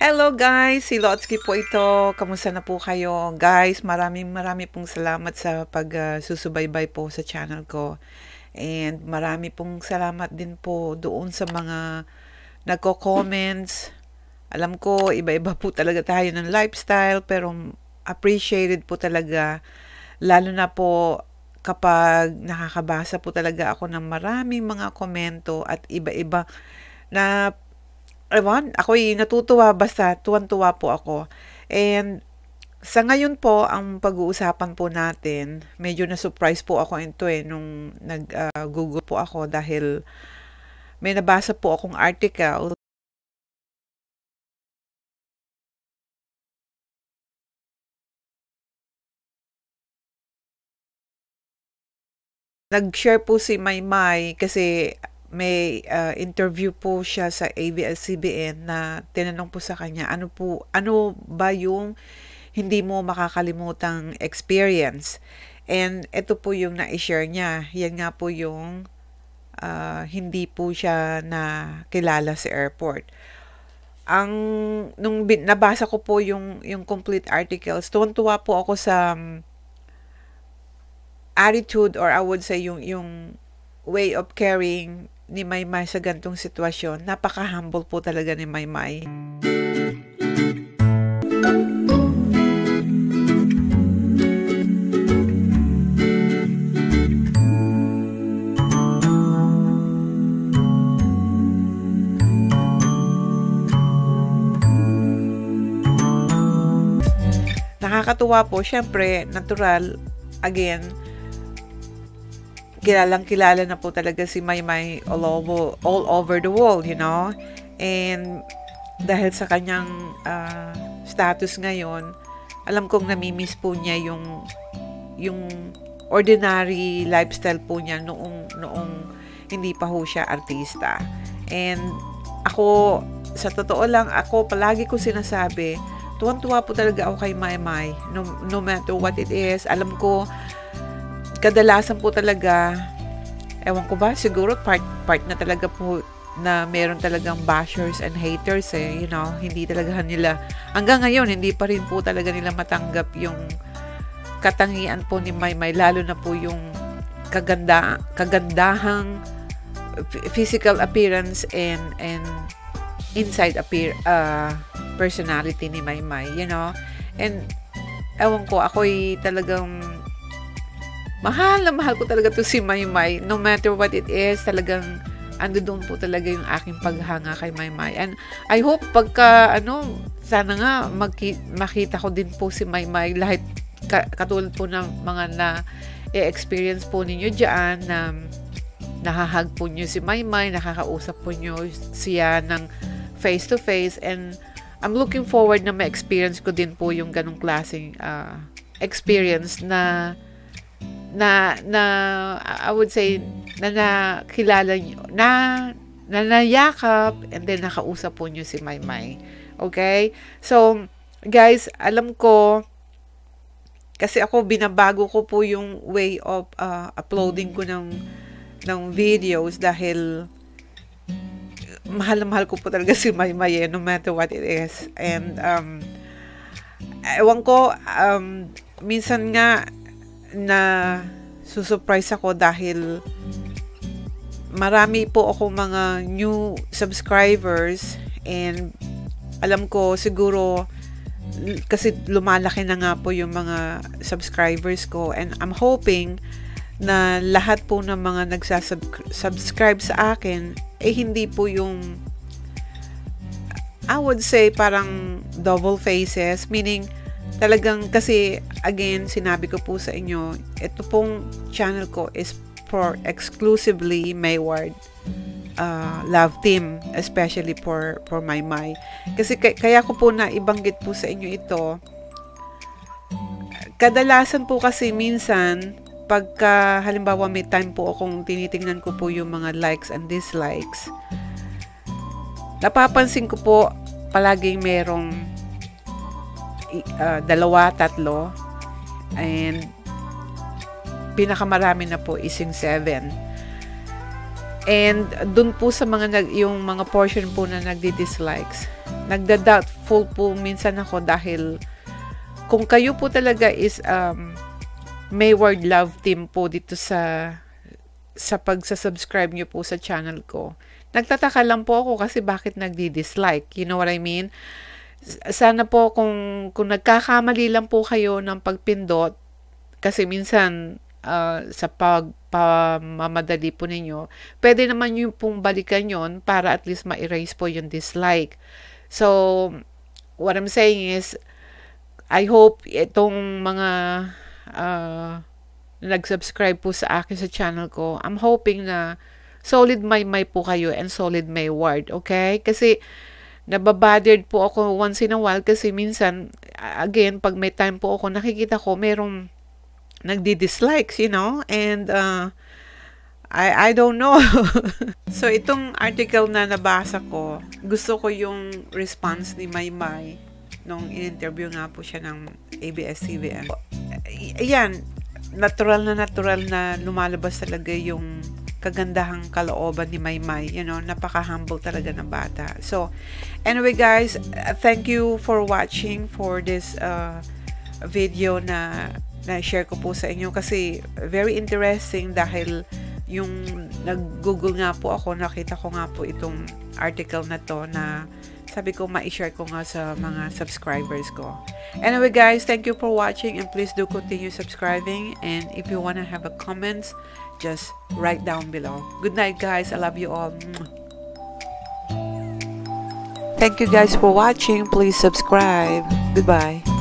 Hello guys, si Lotsky po ito. Kamusta na po kayo? Guys, maraming pong salamat sa pagsusubaybay po sa channel ko. And marami pong salamat din po doon sa mga nagko-comments. Alam ko, iba-iba po talaga tayo ng lifestyle, pero appreciated po talaga. Lalo na po kapag nakakabasa po talaga ako ng maraming mga komento at iba-iba na ako'y natutuwa, basta tuwan-tuwa po ako. And sa ngayon po, ang pag-uusapan po natin, medyo na-surprise po ako ito nung nag-Google po ako dahil may nabasa po akong article. Nag-share po si Maymay kasi may interview po siya sa ABS-CBN na tinanong po sa kanya, ano ba yung hindi mo makakalimutang experience? And ito po yung na-share niya. Yan nga po yung hindi po siya na kilala sa airport. Nabasa ko po yung complete articles, tuwan-tuwa po ako sa attitude, or I would say yung way of caring ni Maymay sa gantong sitwasyon. Napaka-humble po talaga ni Maymay. Nakakatuwa po, syempre, natural, again, kilalang-kilala na po talaga si Maymay all over the world, you know? And dahil sa kanyang status ngayon, alam kong namimiss po niya yung ordinary lifestyle po niya noong hindi pa ho siya artista. And ako, sa totoo lang, ako palagi ko sinasabi, tuwan-tuwa po talaga ako kay Maymay. No matter what it is, alam ko, kadalasan po talaga, ewan ko ba, siguro part na talaga po na meron talagang bashers and haters you know, hindi talaga nila, hanggang ngayon, hindi pa rin po talaga nila matanggap yung katangian po ni Maymay, lalo na po yung kagandahang physical appearance and inside personality ni Maymay, you know. And ewan ko, ako'y talagang mahal ko talaga to si Maymay. No matter what it is, talagang ando doon po talaga yung aking paghanga kay Maymay. And I hope sana nga makita ko din po si Maymay, lahat katulad po ng mga na-experience po ninyo dyan, na nahahag po nyo si Maymay, nakakausap po nyo siya ng face to face, and I'm looking forward na ma-experience ko din po yung ganong klaseng experience na I would say na nakilala nyo, na nayakap, and then nakausap po nyo si Maymay. Okay? So, guys, alam ko, kasi ako, binabago ko po yung way of uploading ko ng videos dahil mahal na mahal ko po talaga si Maymay, no matter what it is. And ewan ko, minsan nga na susurprise ako dahil marami po ako mga new subscribers, and alam ko siguro kasi lumalaki na nga po yung mga subscribers ko, and I'm hoping na lahat po ng mga nagsasubscribe sa akin hindi po yung, I would say, parang double faces, meaning talagang, kasi again, sinabi ko po sa inyo, ito pong channel ko is for exclusively Mayward love team, especially for Maymay. Kasi kaya ko po na ibanggit po sa inyo ito, kadalasan po kasi minsan, pagka halimbawa may time po akong tinitingnan ko po yung mga likes and dislikes, napapansin ko po palaging merong 2, 3, and pinakamarami na po is yung 7. And dun po sa yung mga portion po na nagdi-dislikes, nagda-doubtful po minsan ako dahil kung kayo po talaga is Mayward Love Team po dito sa pagsasubscribe nyo po sa channel ko, nagtataka lang po ako kasi bakit nagdi-dislike. You know what I mean? Sana po kung nagkakamali lang po kayo ng pagpindot, kasi minsan sa pagpamamadali po ninyo, pwede naman yung pong balikan yon para at least ma-erase po yung dislike. So, what I'm saying is, I hope itong mga nag-subscribe po sa akin sa channel ko, I'm hoping na solid Maymay po kayo and solid Mayward, okay? Kasi nababothered po ako once in a while kasi minsan, again, pag may time po ako, nakikita ko merong nagdi-dislikes, you know, and I don't know. So, itong article na nabasa ko, gusto ko yung response ni Maymay nung in-interview nga po siya ng ABS-CBN. Ayan, natural na lumalabas talaga yung kagandahang kalooban ni Maymay. You know, napaka-humble talaga ng bata. So, anyway guys, thank you for watching for this video na share ko po sa inyo kasi very interesting dahil yung nag-google nga po ako, nakita ko nga po itong article na to na sabi ko ma-share ko nga sa mga subscribers ko. Anyway guys, thank you for watching and please do continue subscribing, and if you wanna have a comments, just write down below. Good night guys, I love you all. Thank you guys for watching. Please subscribe. Goodbye.